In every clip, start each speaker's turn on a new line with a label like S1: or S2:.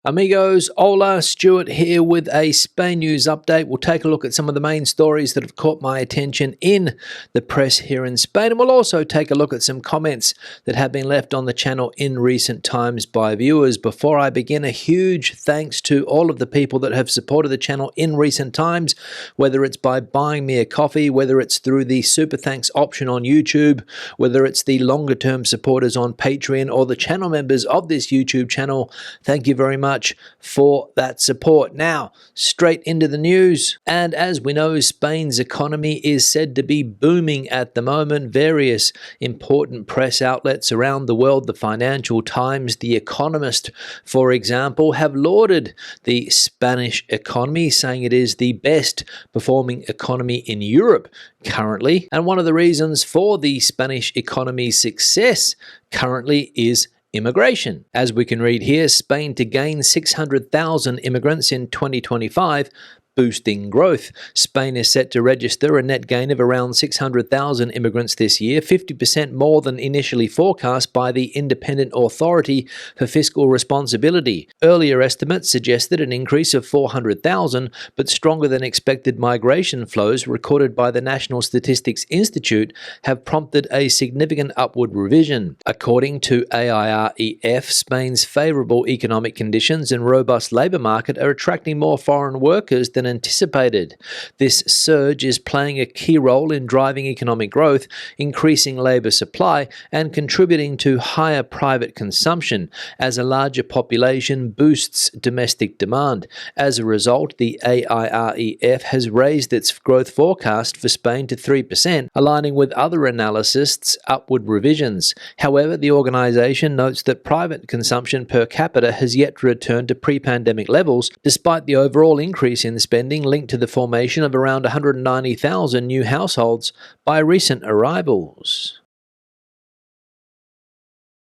S1: Amigos, hola, Stuart here with a Spain news update. We'll take a look at some of the main stories that have caught my attention in the press here in Spain, and we'll also take a look at some comments that have been left on the channel in recent times by viewers. Before I begin, a huge thanks to all of the people that have supported the channel in recent times, whether it's by buying me a coffee, whether it's through the super thanks option on YouTube, whether it's the longer term supporters on Patreon or the channel members of this YouTube channel. Thank you very much for that support. Now, straight into the news. And as we know, Spain's economy is said to be booming at the moment. Various important press outlets around the world, the Financial Times, The Economist, for example, have lauded the Spanish economy, saying it is the best performing economy in Europe currently. And one of the reasons for the Spanish economy's success currently is immigration. As we can read here, Spain to gain 600,000 immigrants in 2025, boosting growth. Spain is set to register a net gain of around 600,000 immigrants this year, 50% more than initially forecast by the Independent Authority for Fiscal Responsibility. Earlier estimates suggested an increase of 400,000, but stronger than expected migration flows recorded by the National Statistics Institute have prompted a significant upward revision. According to AIReF, Spain's favourable economic conditions and robust labour market are attracting more foreign workers than anticipated. This surge is playing a key role in driving economic growth, increasing labour supply, and contributing to higher private consumption as a larger population boosts domestic demand. As a result, the AIReF has raised its growth forecast for Spain to 3%, aligning with other analysts' upward revisions. However, the organisation notes that private consumption per capita has yet to return to pre-pandemic levels, despite the overall increase in spending linked to the formation of around 190,000 new households by recent arrivals.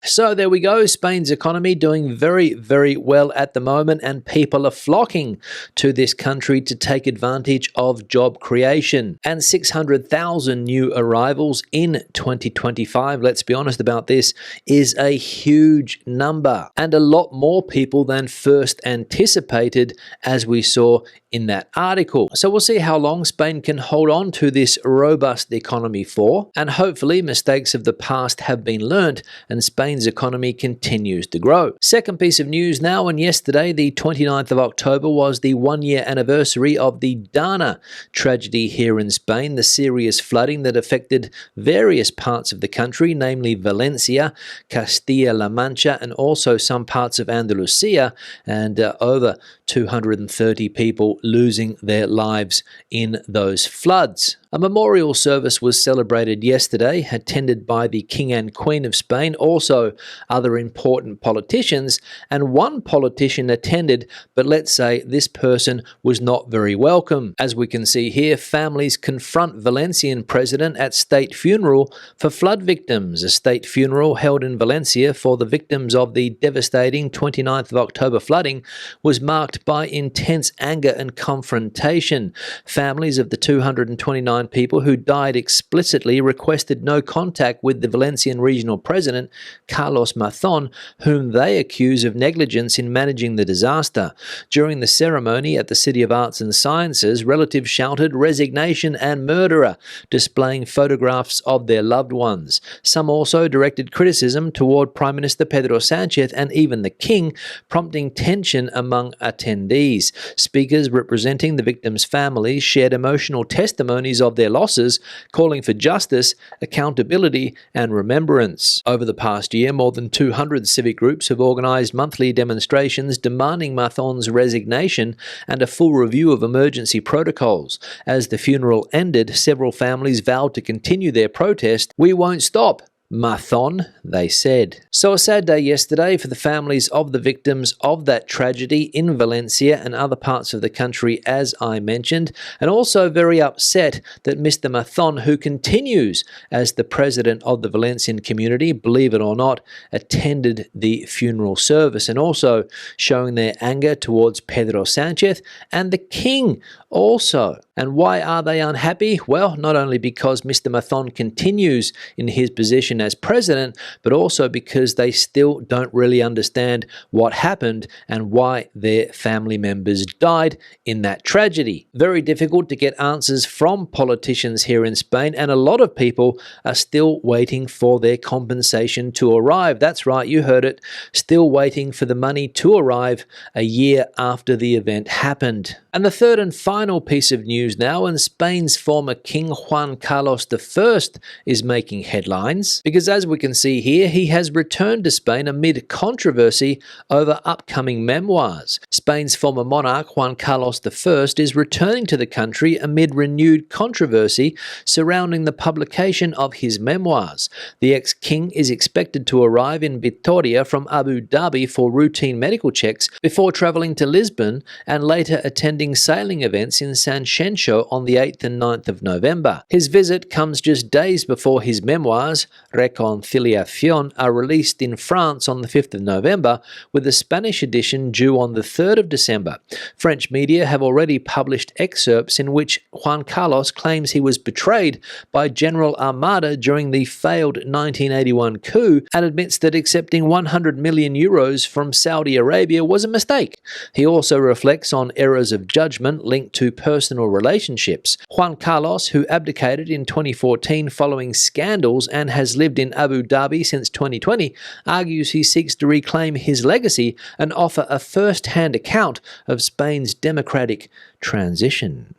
S1: So there we go, Spain's economy doing very, very well at the moment, and people are flocking to this country to take advantage of job creation. And 600,000 new arrivals in 2025, let's be honest about this, is a huge number and a lot more people than first anticipated, as we saw in that article. So we'll see how long Spain can hold on to this robust economy for, and hopefully mistakes of the past have been learnt and Spain's economy continues to grow. Second piece of news now, and yesterday, the 29th of October, was the one-year anniversary of the Dana tragedy here in Spain, the serious flooding that affected various parts of the country, namely Valencia, Castilla-La Mancha, and also some parts of Andalusia, and over 230 people losing their lives in those floods. A memorial service was celebrated yesterday, attended by the King and Queen of Spain, also other important politicians, and one politician attended, but let's say this person was not very welcome. As we can see here, families confront Valencian president at state funeral for flood victims. A state funeral held in Valencia for the victims of the devastating 29th of October flooding was marked by intense anger and confrontation. Families of the 229 people who died explicitly requested no contact with the Valencian regional president, Carlos Mazón, whom they accuse of negligence in managing the disaster. During the ceremony at the City of Arts and Sciences, relatives shouted "resignation" and "murderer," displaying photographs of their loved ones. Some also directed criticism toward Prime Minister Pedro Sánchez and even the King, prompting tension among attendees. Speakers representing the victims' families shared emotional testimonies of their losses, calling for justice, accountability, and remembrance. Over the past year, more than 200 civic groups have organised monthly demonstrations demanding Mazón's resignation and a full review of emergency protocols. As the funeral ended, several families vowed to continue their protest. "We won't stop, Mazón," they said. So a sad day yesterday for the families of the victims of that tragedy in Valencia and other parts of the country, as I mentioned, and also very upset that Mr. Mazón, who continues as the president of the Valencian community, believe it or not, attended the funeral service, and also showing their anger towards Pedro Sánchez and the King also. And why are they unhappy? Well, not only because Mr. Mathon continues in his position as president, but also because they still don't really understand what happened and why their family members died in that tragedy. Very difficult to get answers from politicians here in Spain, and a lot of people are still waiting for their compensation to arrive. That's right, you heard it, still waiting for the money to arrive a year after the event happened. And the third and final piece of news now, and Spain's former King Juan Carlos I is making headlines because, as we can see here, he has returned to Spain amid controversy over upcoming memoirs. Spain's former monarch Juan Carlos I is returning to the country amid renewed controversy surrounding the publication of his memoirs. The ex-king is expected to arrive in Vitoria from Abu Dhabi for routine medical checks before travelling to Lisbon and later attending sailing events in San Xenxo on the 8th and 9th of November. His visit comes just days before his memoirs, Reconciliación, are released in France on the 5th of November, with the Spanish edition due on the 3rd of December. French media have already published excerpts in which Juan Carlos claims he was betrayed by General Armada during the failed 1981 coup and admits that accepting 100 million euros from Saudi Arabia was a mistake. He also reflects on errors of judgment linked to personal relationships. Juan Carlos, who abdicated in 2014 following scandals and has lived in Abu Dhabi since 2020, argues he seeks to reclaim his legacy and offer a first-hand account of Spain's democratic transition.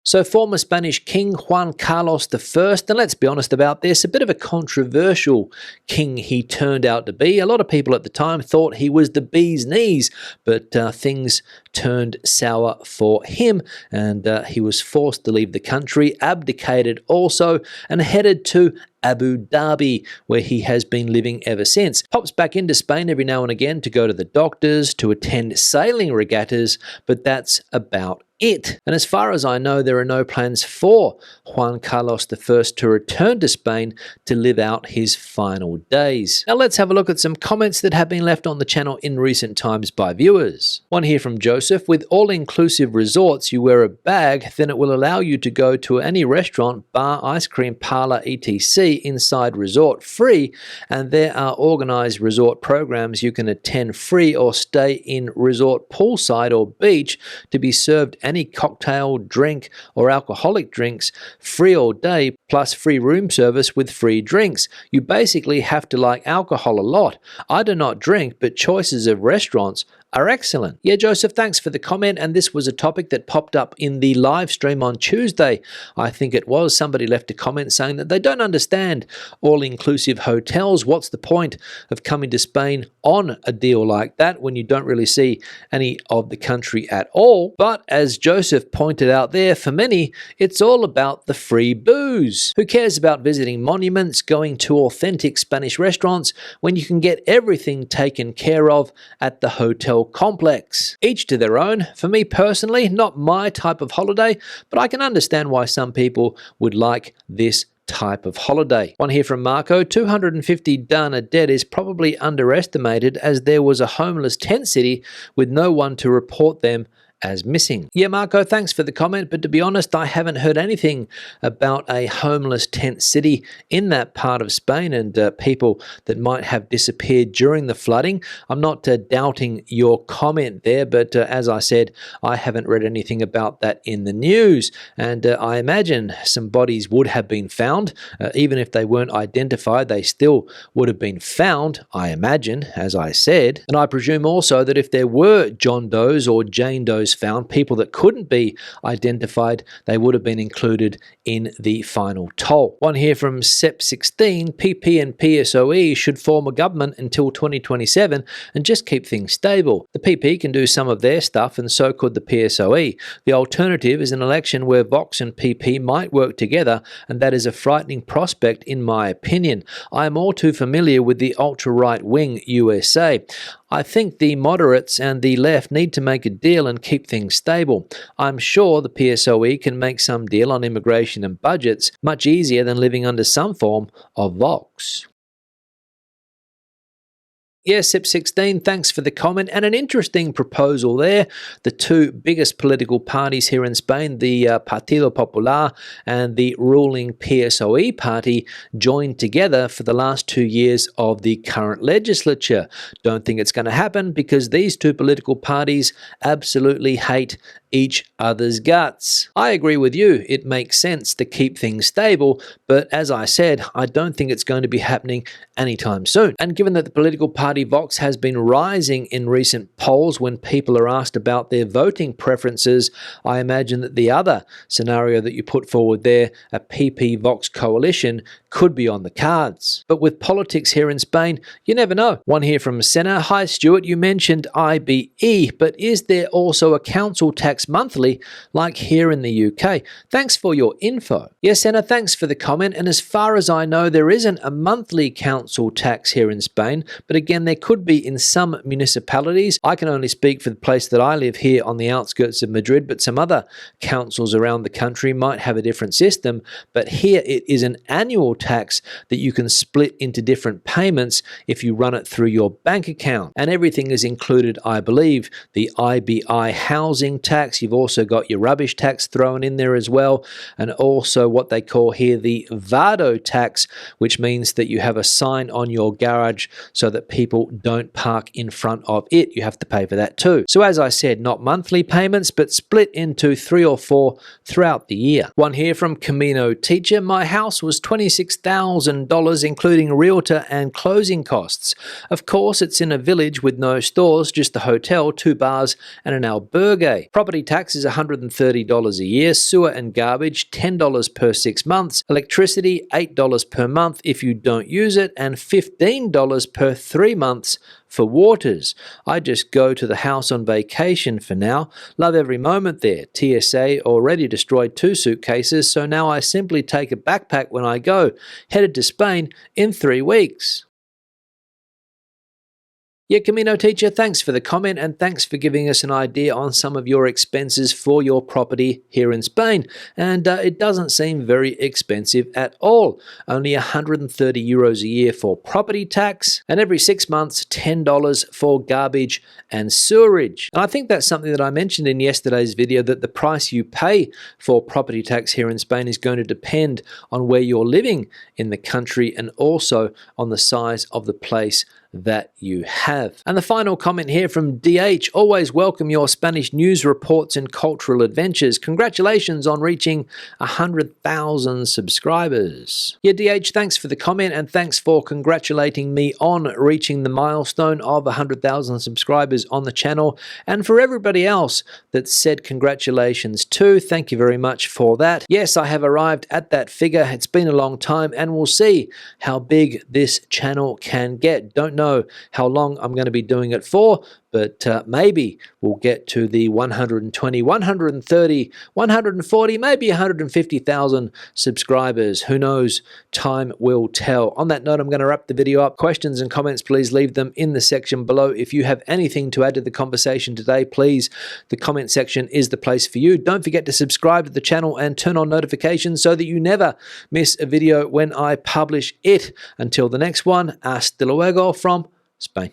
S1: So former Spanish King Juan Carlos I, and let's be honest about this, a bit of a controversial king he turned out to be. A lot of people at the time thought he was the bee's knees, but things turned sour for him, and he was forced to leave the country, abdicated also, and headed to Abu Dhabi, where he has been living ever since. Pops back into Spain every now and again to go to the doctors, to attend sailing regattas, but that's about it. And as far as I know, there are no plans for Juan Carlos I to return to Spain to live out his final days. Now let's have a look at some comments that have been left on the channel in recent times by viewers. One here from Joseph: with all-inclusive resorts, you wear a bag, then it will allow you to go to any restaurant, bar, ice cream parlor, etc. inside resort free, and there are organized resort programs you can attend free or stay in resort poolside or beach to be served any cocktail, drink, or alcoholic drinks free all day, plus free room service with free drinks. You basically have to like alcohol a lot. I do not drink, but choices of restaurants are excellent. Yeah, Joseph, thanks for the comment, and this was a topic that popped up in the live stream on Tuesday. I think it was. Somebody left a comment saying that they don't understand all-inclusive hotels. What's the point of coming to Spain on a deal like that when you don't really see any of the country at all? But as Joseph pointed out there, for many, it's all about the free booze. Who cares about visiting monuments, going to authentic Spanish restaurants, when you can get everything taken care of at the hotel complex? Each to their own. For me personally, not my type of holiday, but I can understand why some people would like this type of holiday. One here from Marco: 250 done a dead is probably underestimated, as there was a homeless tent city with no one to report them as missing. Yeah, Marco, thanks for the comment, but to be honest, I haven't heard anything about a homeless tent city in that part of Spain and people that might have disappeared during the flooding. I'm not doubting your comment there, but as I said, I haven't read anything about that in the news, and I imagine some bodies would have been found. Even if they weren't identified, they still would have been found, I imagine, as I said. And I presume also that if there were John Does or Jane Does found, people that couldn't be identified, they would have been included in the final toll. One here from Sep16: PP and PSOE should form a government until 2027 and just keep things stable. The PP can do some of their stuff, and so could the PSOE. The alternative is an election where Vox and PP might work together, and that is a frightening prospect in my opinion. I am all too familiar with the ultra-right wing USA. I think the moderates and the left need to make a deal and keep things stable. I'm sure the PSOE can make some deal on immigration and budgets, much easier than living under some form of Vox. Yeah, Sip16, thanks for the comment and an interesting proposal there. The two biggest political parties here in Spain, the Partido Popular and the ruling PSOE party, joined together for the last 2 years of the current legislature. Don't think it's going to happen because these two political parties absolutely hate each other's guts. I agree with you, it makes sense to keep things stable, but as I said, I don't think it's going to be happening anytime soon. And given that the political party Vox has been rising in recent polls when people are asked about their voting preferences, I imagine that the other scenario that you put forward there, a PP-Vox coalition, could be on the cards. But with politics here in Spain, you never know. One here from Senna. Hi Stuart, you mentioned IBE, but is there also a council tax monthly like here in the UK? Thanks for your info. Yes, Senna, thanks for the comment. And as far as I know, there isn't a monthly council tax here in Spain, but again, there could be in some municipalities. I can only speak for the place that I live here on the outskirts of Madrid, but some other councils around the country might have a different system. But here it is an annual tax that you can split into different payments if you run it through your bank account. And everything is included, I believe, the IBI housing tax. You've also got your rubbish tax thrown in there as well, and also what they call here the Vado tax, which means that you have a sign on your garage so that people don't park in front of it. You have to pay for that too. So as I said, not monthly payments, but split into 3 or 4 throughout the year. One here from Camino Teacher. My house was $26,000, including realtor and closing costs. Of course, it's in a village with no stores, just a hotel, 2 bars, and an albergue. Property tax is $130 a year, sewer and garbage $10 per 6 months, electricity $8 per month if you don't use it, and $15 per 3 months for waters. I just go to the house on vacation for now. Love every moment there. TSA already destroyed 2 suitcases, so now I simply take a backpack when I go. Headed to Spain in 3 weeks. Yeah, Camino Teacher, thanks for the comment and thanks for giving us an idea on some of your expenses for your property here in Spain. And it doesn't seem very expensive at all. Only €130 a year for property tax, and every 6 months, $10 for garbage and sewerage. And I think that's something that I mentioned in yesterday's video, that the price you pay for property tax here in Spain is going to depend on where you're living in the country and also on the size of the place that you have. And the final comment here from DH, always welcome your Spanish news reports and cultural adventures. Congratulations on reaching 100,000 subscribers. Yeah, DH, thanks for the comment and thanks for congratulating me on reaching the milestone of 100,000 subscribers on the channel. And for everybody else that said congratulations too, thank you very much for that. Yes, I have arrived at that figure. It's been a long time and we'll see how big this channel can get. Don't know how long I'm going to be doing it for, but maybe we'll get to the 120, 130, 140, maybe 150,000 subscribers. Who knows? Time will tell. On that note, I'm going to wrap the video up. Questions and comments, please leave them in the section below. If you have anything to add to the conversation today, please, the comment section is the place for you. Don't forget to subscribe to the channel and turn on notifications so that you never miss a video when I publish it. Until the next one, hasta luego from Spain.